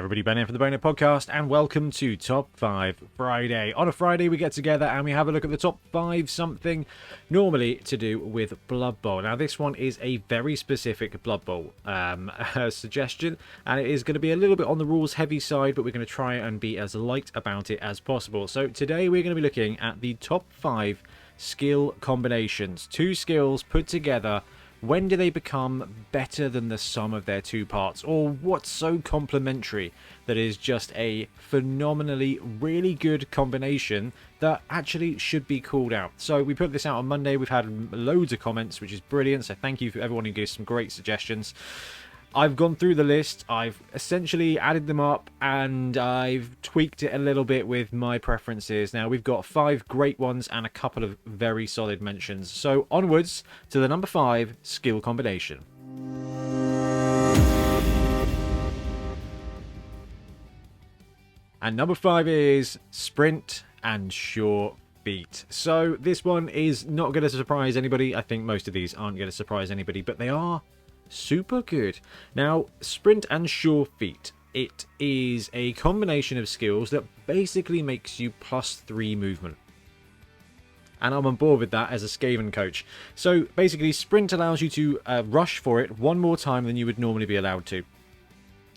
Everybody, Ben here for the Bonehead podcast, and welcome to Top 5 Friday. On a Friday, we get together and we have a look at the top 5 something normally to do with Blood Bowl. Now, this one is a very specific Blood Bowl suggestion, and it is going to be a little bit on the rules heavy side, but we're going to try and be as light about it as possible. So today we're going to be looking at the top 5 skill combinations. 2 skills put together. When do they become better than the sum of their 2 parts? Or what's so complementary that is just a phenomenally really good combination that actually should be called out? So we put this out on Monday. We've had loads of comments, which is brilliant. So thank you for everyone who gave some great suggestions. I've gone through the list, I've essentially added them up, and I've tweaked it a little bit with my preferences. Now, we've got 5 great ones and a couple of very solid mentions. So, onwards to the number 5 skill combination. And number 5 is Sprint and Sure Feet. So, this one is not going to surprise anybody. I think most of these aren't going to surprise anybody, but they are super good. Now, Sprint and Sure Feet, it is a combination of skills that basically makes you +3 movement. And I'm on board with that as a Skaven coach. So basically, Sprint allows you to rush for it one more time than you would normally be allowed to.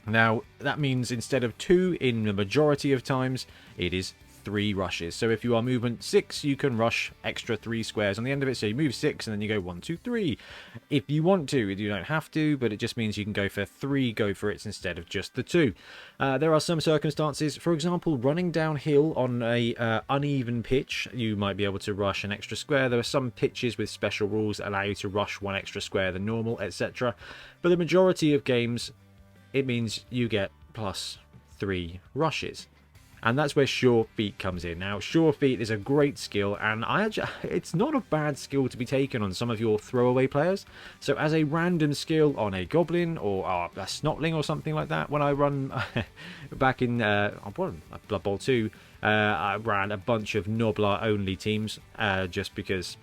Now, that means instead of 2 in the majority of times, it is 3 rushes. So if you are movement 6, you can rush extra 3 squares on the end of it. So you move 6 and then you go 1, 2, 3. If you want to, you don't have to, but it just means you can go for 3 go for it instead of just the 2. There are some circumstances, for example, running downhill on a uneven pitch, you might be able to rush an extra square. There are some pitches with special rules that allow you to rush 1 extra square than normal, etc. But the majority of games, it means you get +3 rushes. And that's where Sure Feet comes in. Now, Sure Feet is a great skill, and it's not a bad skill to be taken on some of your throwaway players. So as a random skill on a Goblin or a Snotling or something like that, when I run back in Blood Bowl 2, I ran a bunch of Nobbler-only teams just because,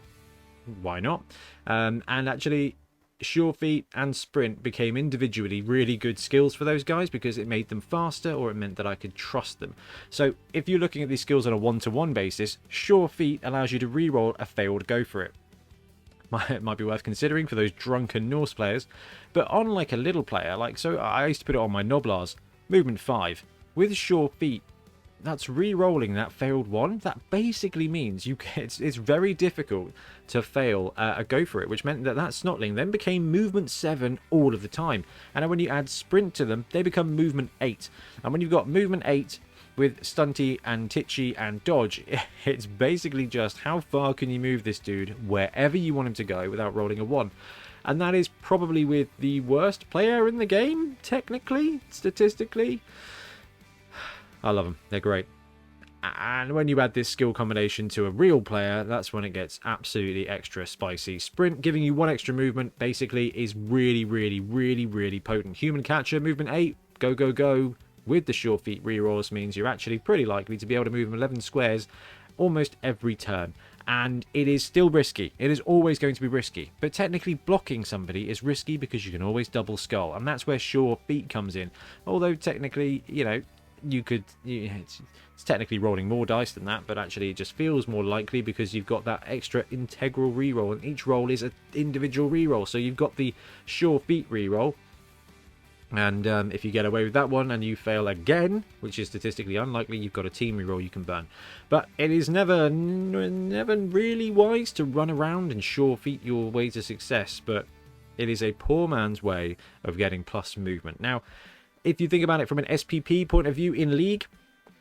why not? And actually, Sure Feet and Sprint became individually really good skills for those guys because it made them faster, or it meant that I could trust them. So if you're looking at these skills on a one-to-one basis, Sure Feet allows you to reroll a failed go for it. It might be worth considering for those drunken Norse players, but on like a little player, so I used to put it on my Nobblars, movement 5 with Sure Feet. That's re-rolling that failed one. That basically means it's very difficult to fail a go for it, which meant that Snotling then became movement 7 all of the time. And when you add Sprint to them, they become movement 8. And when you've got movement 8 with Stunty and Titchy and Dodge, it's basically just how far can you move this dude wherever you want him to go without rolling a 1. And that is probably with the worst player in the game, technically, statistically. I love them. They're great. And when you add this skill combination to a real player, that's when it gets absolutely extra spicy. Sprint, giving you 1 extra movement, basically, is really, really, really, really potent. Human Catcher, movement 8, go, go, go, with the Sure Feet rerolls means you're actually pretty likely to be able to move 11 squares almost every turn. And it is still risky. It is always going to be risky. But technically, blocking somebody is risky because you can always double skull. And that's where Sure Feet comes in. Although, technically, it's technically rolling more dice than that, but actually it just feels more likely because you've got that extra integral reroll, and each roll is an individual reroll. So you've got the Sure Feet reroll, and if you get away with that one and you fail again, which is statistically unlikely, you've got a team reroll you can burn. But it is never really wise to run around and Sure Feet your way to success, but it is a poor man's way of getting plus movement. Now, if you think about it from an SPP point of view in League,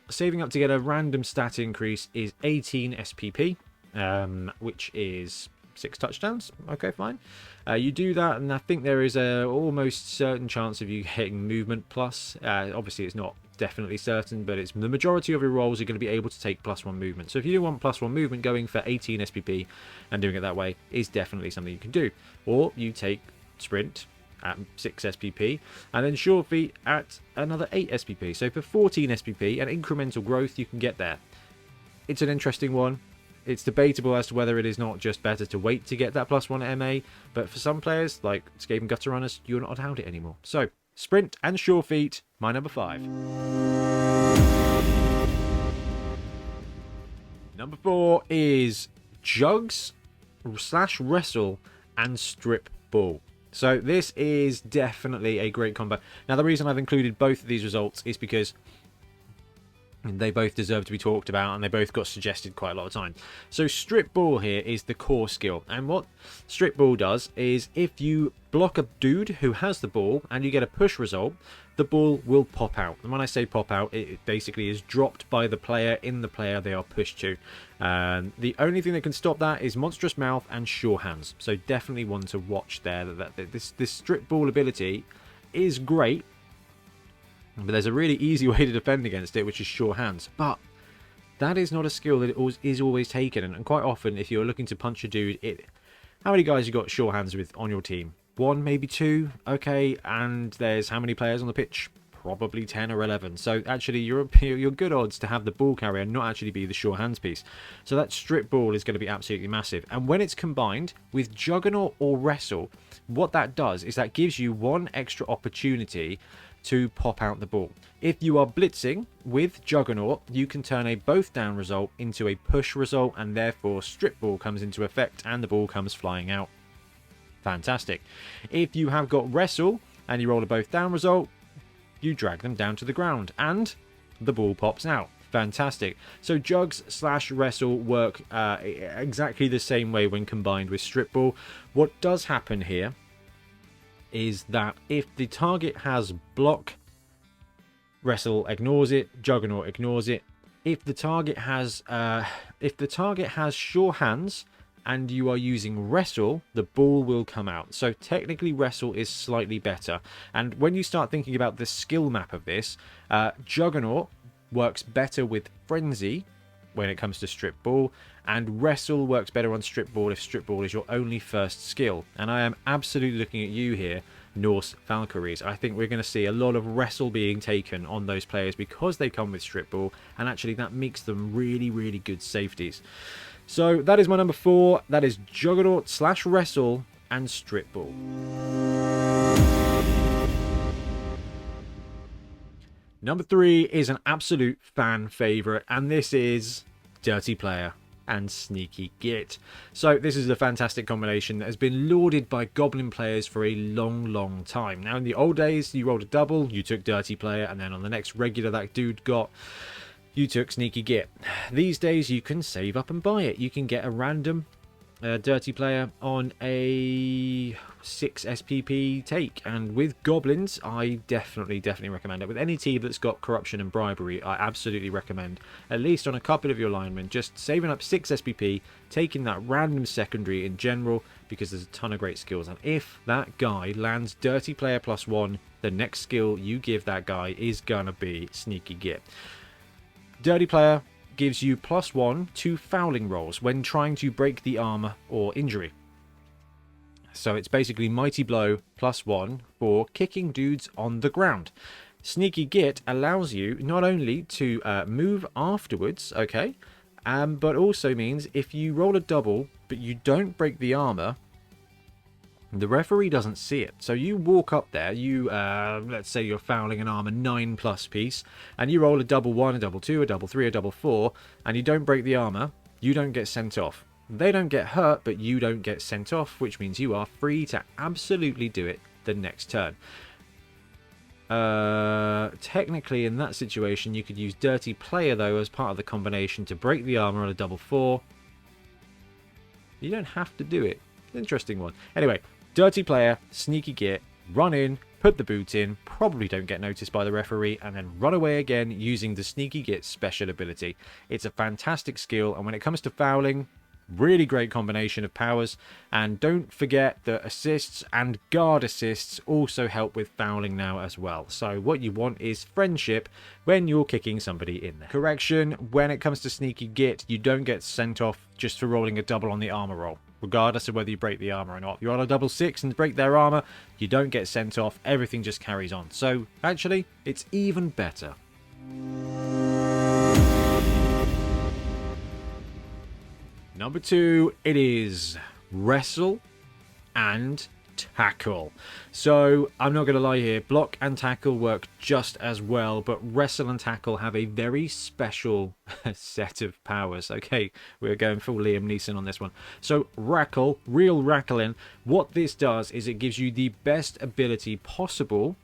saving up to get a random stat increase is 18 SPP, which is 6 touchdowns. Okay, fine. You do that, and I think there is a almost certain chance of you hitting movement plus. Obviously, it's not definitely certain, but it's the majority of your rolls are going to be able to take +1 movement. So if you do want +1 movement, going for 18 SPP and doing it that way is definitely something you can do. Or you take Sprint at 6 SPP, and then Sure Feet at another 8 SPP. So for 14 SPP and incremental growth, you can get there. It's an interesting one. It's debatable as to whether it is not just better to wait to get that +1 MA, but for some players, like Skaven Gutter Runners, you're not allowed it anymore. So, Sprint and Sure Feet, my number 5. Number 4 is Jugs / Wrestle and Strip Ball. So this is definitely a great combo. Now the reason I've included both of these results is because they both deserve to be talked about and they both got suggested quite a lot of time. So Strip Ball here is the core skill, and what Strip Ball does is if you block a dude who has the ball and you get a push result, the ball will pop out. And when I say pop out, it basically is dropped by the player in the player they are pushed to. The only thing that can stop that is Monstrous Mouth and Sure Hands. So definitely one to watch there. This Strip Ball ability is great, but there's a really easy way to defend against it, which is Sure Hands. But that is not a skill that is always taken. And quite often, if you're looking to punch a dude, how many guys you got Sure Hands with on your team? 1, maybe 2, okay, and there's how many players on the pitch? Probably 10 or 11. So actually, you're good odds to have the ball carrier not actually be the Sure Hands piece. So that Strip Ball is going to be absolutely massive. And when it's combined with Juggernaut or Wrestle, what that does is that gives you one extra opportunity to pop out the ball. If you are blitzing with Juggernaut, you can turn a both down result into a push result, and therefore Strip Ball comes into effect and the ball comes flying out. Fantastic. If you have got Wrestle and you roll a both down result, you drag them down to the ground and the ball pops out. Fantastic. So Jugs / Wrestle work exactly the same way when combined with Strip Ball. What does happen here is that if the target has block, Wrestle ignores it, Juggernaut ignores it. If the target has Sure Hands and you are using Wrestle, the ball will come out. So technically Wrestle is slightly better. And when you start thinking about the skill map of this, Juggernaut works better with Frenzy when it comes to Strip Ball, and Wrestle works better on Strip Ball if Strip Ball is your only first skill. And I am absolutely looking at you here, Norse Valkyries. I think we're going to see a lot of Wrestle being taken on those players because they come with Strip Ball, and actually that makes them really, really good safeties. So that is my number 4. That is Juggernaut / Wrestle and Strip Ball. Number 3 is an absolute fan favourite, and this is Dirty Player and Sneaky Git. So this is a fantastic combination that has been lauded by Goblin players for a long, long time. Now in the old days, you rolled a double, you took Dirty Player, and then on the next regular that dude got, you took Sneaky Git. These days you can save up and buy it. You can get a random Dirty Player on a 6 SPP take, and with Goblins I definitely recommend it. With any team that's got corruption and bribery, I absolutely recommend, at least on a couple of your linemen, just saving up 6 SPP, taking that random secondary in general, because there's a ton of great skills. And if that guy lands Dirty Player +1, the next skill you give that guy is gonna be Sneaky Git. Dirty Player gives you +1 to fouling rolls when trying to break the armor or injury. So it's basically Mighty Blow +1 for kicking dudes on the ground. Sneaky Git allows you not only to move afterwards, okay, but also means if you roll a double but you don't break the armor, the referee doesn't see it. So you walk up there, you let's say you're fouling an armor 9+ piece, and you roll a double 1, a double 2, a double 3, a double 4, and you don't break the armor, you don't get sent off. They don't get hurt, but you don't get sent off, which means you are free to absolutely do it the next turn. Technically in that situation you could use Dirty Player though as part of the combination to break the armor on a double 4. You don't have to do it. Interesting one. Anyway, Dirty Player, Sneaky Git, run in, put the boot in, probably don't get noticed by the referee, and then run away again using the Sneaky Git special ability. It's a fantastic skill, and when it comes to fouling, really great combination of powers. And don't forget that assists and guard assists also help with fouling now as well. So what you want is friendship when you're kicking somebody in there. Correction, when it comes to Sneaky Git, you don't get sent off just for rolling a double on the armor roll, regardless of whether you break the armor or not. If you're on a double 6 and break their armor, you don't get sent off. Everything just carries on. So actually, it's even better. Number 2, it is Wrestle and tackle. So I'm not going to lie here, block and tackle work just as well, but wrestle and tackle have a very special set of powers. Okay, we're going full Liam Neeson on this one. So rackle, real rackling, what this does is it gives you the best ability possible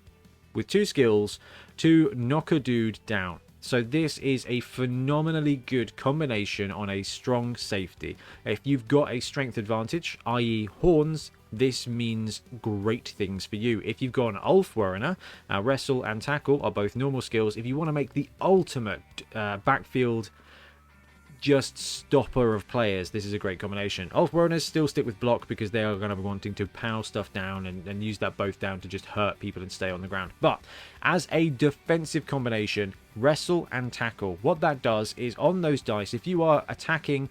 with 2 skills to knock a dude down. So this is a phenomenally good combination on a strong safety. If you've got a strength advantage, i.e. horns, this means great things for you. If you've got an Ulfwerener, wrestle and tackle are both normal skills. If you want to make the ultimate backfield just stopper of players, this is a great combination. Ulfwereners still stick with block because they are going to be wanting to pow stuff down and use that both down to just hurt people and stay on the ground. But as a defensive combination, wrestle and tackle, what that does is on those dice, if you are attacking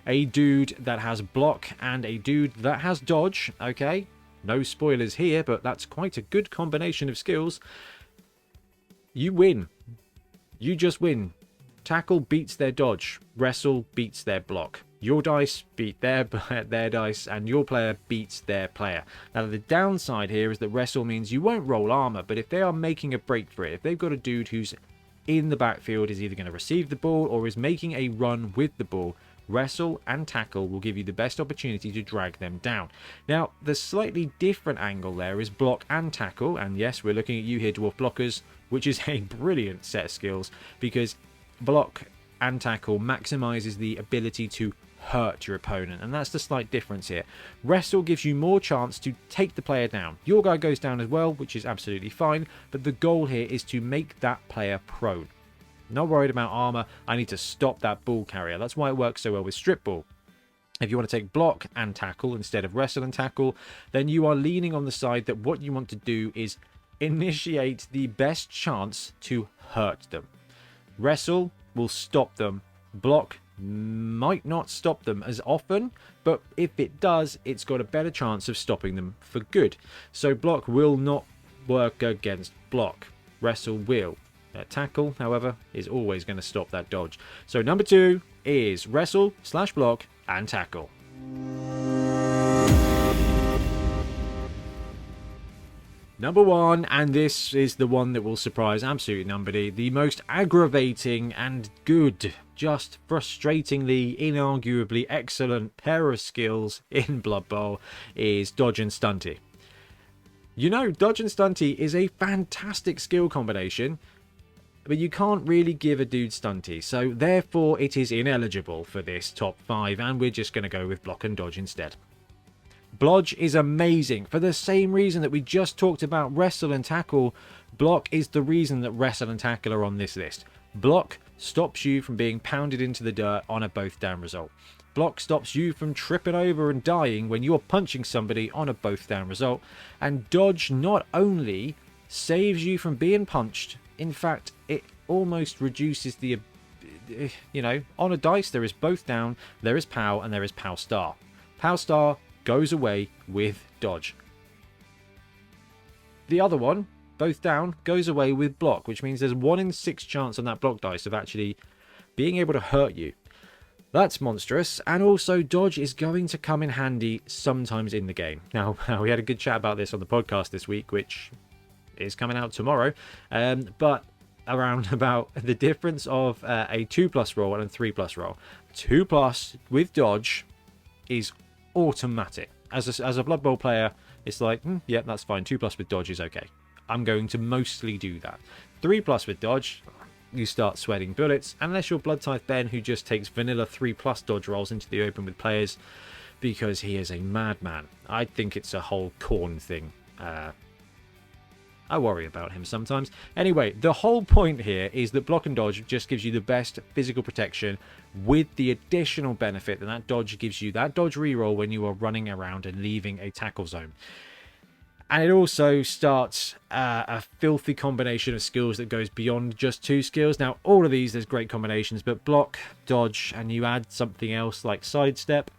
a dude that has block and a dude that has dodge, okay, no spoilers here, but that's quite a good combination of skills, you win. You just win. Tackle beats their dodge, wrestle beats their block. Your dice beat their dice, and your player beats their player. Now, the downside here is that wrestle means you won't roll armor, but if they are making a break for it, if they've got a dude who's in the backfield, is either going to receive the ball or is making a run with the ball, wrestle and tackle will give you the best opportunity to drag them down. Now, the slightly different angle there is block and tackle, and yes, we're looking at you here, Dwarf Blockers, which is a brilliant set of skills because block and tackle maximizes the ability to hurt your opponent, and that's the slight difference here. Wrestle gives you more chance to take the player down. Your guy goes down as well, which is absolutely fine, but the goal here is to make that player prone. Not worried about armor, I need to stop that ball carrier. That's why it works so well with strip ball. If you want to take block and tackle instead of wrestle and tackle, then you are leaning on the side that what you want to do is initiate the best chance to hurt them. Wrestle will stop them. Block might not stop them as often, but if it does, it's got a better chance of stopping them for good. So block will not work against block. Wrestle will. Tackle, however, is always going to stop that dodge. So number 2 is wrestle / block and tackle. Number 1, and this is the one that will surprise absolutely nobody, the most aggravating and good, just frustratingly, inarguably excellent pair of skills in Blood Bowl is Dodge and Stunty. You know, Dodge and Stunty is a fantastic skill combination, but you can't really give a dude Stunty, so therefore it is ineligible for this top 5, and we're just going to go with block and dodge instead. Blodge is amazing for the same reason that we just talked about wrestle and tackle. Block is the reason that wrestle and tackle are on this list. Block stops you from being pounded into the dirt on a both down result. Block stops you from tripping over and dying when you're punching somebody on a both down result. And dodge not only saves you from being punched, in fact, it almost reduces the, you know, on a dice there is both down, there is POW, and there is POW star. POW star goes away with dodge. The other one, both down, goes away with block, which means there's 1 in 6 chance on that block dice of actually being able to hurt you. That's monstrous, and also dodge is going to come in handy sometimes in the game. Now, we had a good chat about this on the podcast this week, which is coming out tomorrow, but around about the difference of a 2+ roll and a 3+ roll. 2+ with dodge is automatic. As a Blood Bowl player, it's like, yeah, that's fine. 2+ with dodge is okay. I'm going to mostly do that. 3+ with dodge, you start sweating bullets, unless you're Blood Tithe Ben, who just takes vanilla 3+ dodge rolls into the open with players because he is a madman. I think it's a whole corn thing. I worry about him sometimes. Anyway, the whole point here is that block and dodge just gives you the best physical protection with the additional benefit that that dodge gives you that dodge reroll when you are running around and leaving a tackle zone. And it also starts a filthy combination of skills that goes beyond just 2 skills. Now, all of these, there's great combinations, but block, dodge, and you add something else like sidestep,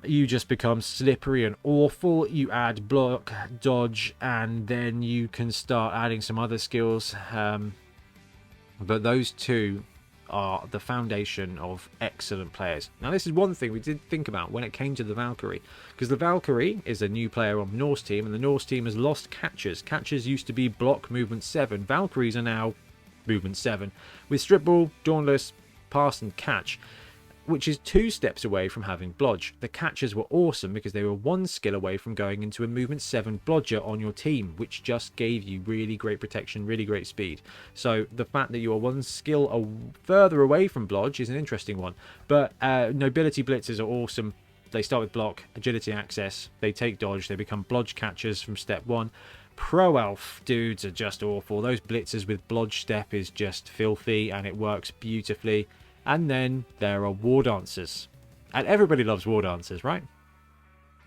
you just become slippery and awful. You add block, dodge, and then you can start adding some other skills. But those 2 are the foundation of excellent players. Now, this is one thing we did think about when it came to the Valkyrie, because the Valkyrie is a new player on the Norse team, and the Norse team has lost catchers. Catchers used to be block, movement 7. Valkyries are now movement 7, with strip ball, dauntless, pass and catch, which is 2 steps away from having blodge. The catchers were awesome because they were 1 skill away from going into a movement 7 blodger on your team, which just gave you really great protection, really great speed. So the fact that you are 1 skill further away from blodge is an interesting one. But nobility blitzers are awesome. They start with block, agility, access, they take dodge, they become blodge catchers from step 1. Pro elf dudes are just awful. Those blitzers with blodge step is just filthy, and it works beautifully. And then there are war dancers. And everybody loves war dancers, right?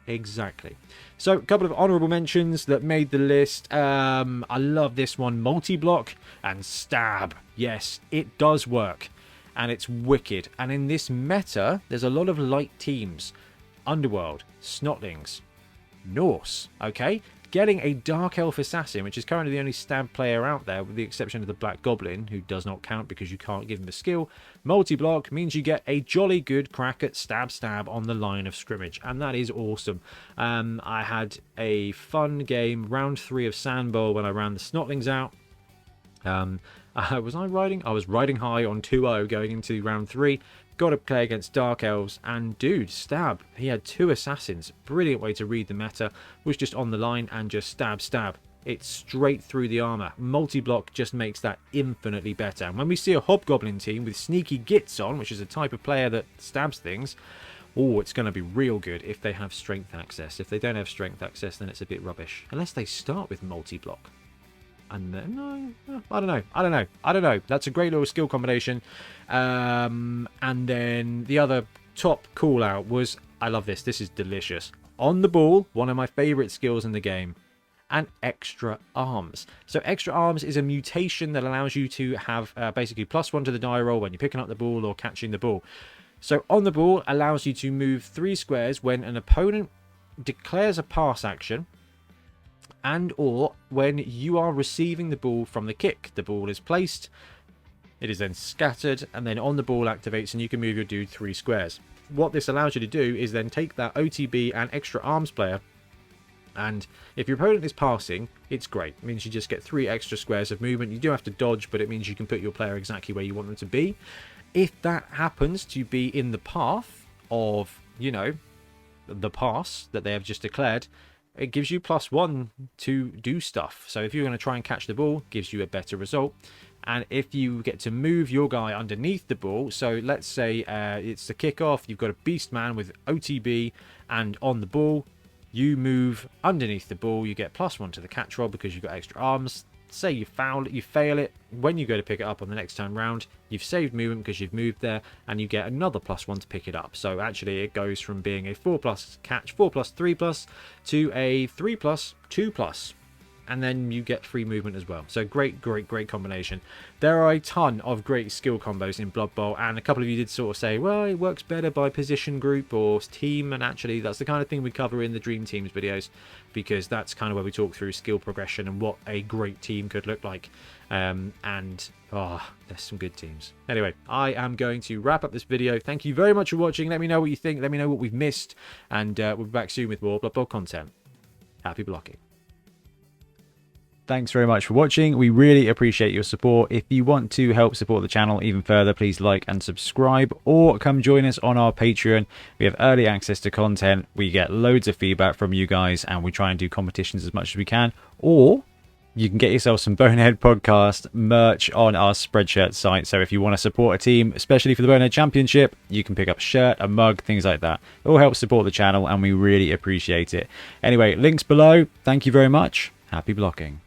Exactly. So a couple of honourable mentions that made the list. I love this one. Multi-block and stab. Yes, it does work. And it's wicked. And in this meta, there's a lot of light teams. Underworld, Snotlings, Norse, okay? Getting a Dark Elf Assassin, which is currently the only stab player out there, with the exception of the Black Goblin, who does not count because you can't give him a skill. Multi-block means you get a jolly good crack at stab on the line of scrimmage, and that is awesome. I had a fun game, round 3 of Sandbowl, when I ran the Snotlings out. Was I riding? I was riding high on 2-0 going into round 3. Got to play against Dark Elves, and dude, stab. He had 2 assassins. Brilliant way to read the meta. Was just on the line and just stab. It's straight through the armor. Multi-block just makes that infinitely better. And when we see a Hobgoblin team with sneaky gits on, which is a type of player that stabs things, oh, it's going to be real good if they have strength access. If they don't have strength access, then it's a bit rubbish. Unless they start with multi-block. And then, I don't know. That's a great little skill combination. And then the other top call out was, I love this. This is delicious. On the ball, one of my favorite skills in the game. And extra arms. So extra arms is a mutation that allows you to have basically +1 to the die roll when you're picking up the ball or catching the ball. So on the ball allows you to move 3 squares when an opponent declares a pass action, and or when you are receiving the ball from the kick. The ball is placed, it is then scattered, and then on the ball activates, and you can move your dude 3 squares. What this allows you to do is then take that OTB and extra arms player, and if your opponent is passing, it's great. It means you just get 3 extra squares of movement. You do have to dodge, but it means you can put your player exactly where you want them to be. If that happens to be in the path of, you know, the pass that they have just declared, it gives you +1 to do stuff. So if you're going to try and catch the ball, it gives you a better result. And if you get to move your guy underneath the ball, so let's say it's the kickoff, you've got a beast man with OTB, and on the ball, you move underneath the ball, you get +1 to the catch roll because you've got extra arms. Say you foul it, you fail it, when you go to pick it up on the next time round, you've saved movement because you've moved there, and you get another +1 to pick it up. So actually it goes from being a 4+ catch, 4+ 3+ to a 3+ 2+, and then you get free movement as well. So great combination. There are a ton of great skill combos in Blood Bowl, and a couple of you did sort of say, well, it works better by position group or team, and actually that's the kind of thing we cover in the Dream Teams videos, because that's kind of where we talk through skill progression and what a great team could look like. There's some good teams. Anyway, I am going to wrap up this video. Thank you very much for watching. Let me know what you think. Let me know what we've missed, and we'll be back soon with more Blood Bowl content. Happy blocking. Thanks very much for watching. We really appreciate your support. If you want to help support the channel even further, please like and subscribe, or come join us on our Patreon. We have early access to content. We get loads of feedback from you guys, and we try and do competitions as much as we can. Or you can get yourself some Bonehead podcast merch on our Spreadshirt site. So if you want to support a team, especially for the Bonehead Championship, you can pick up a shirt, a mug, things like that. It all helps support the channel, and we really appreciate it. Anyway, links below. Thank you very much. Happy blocking.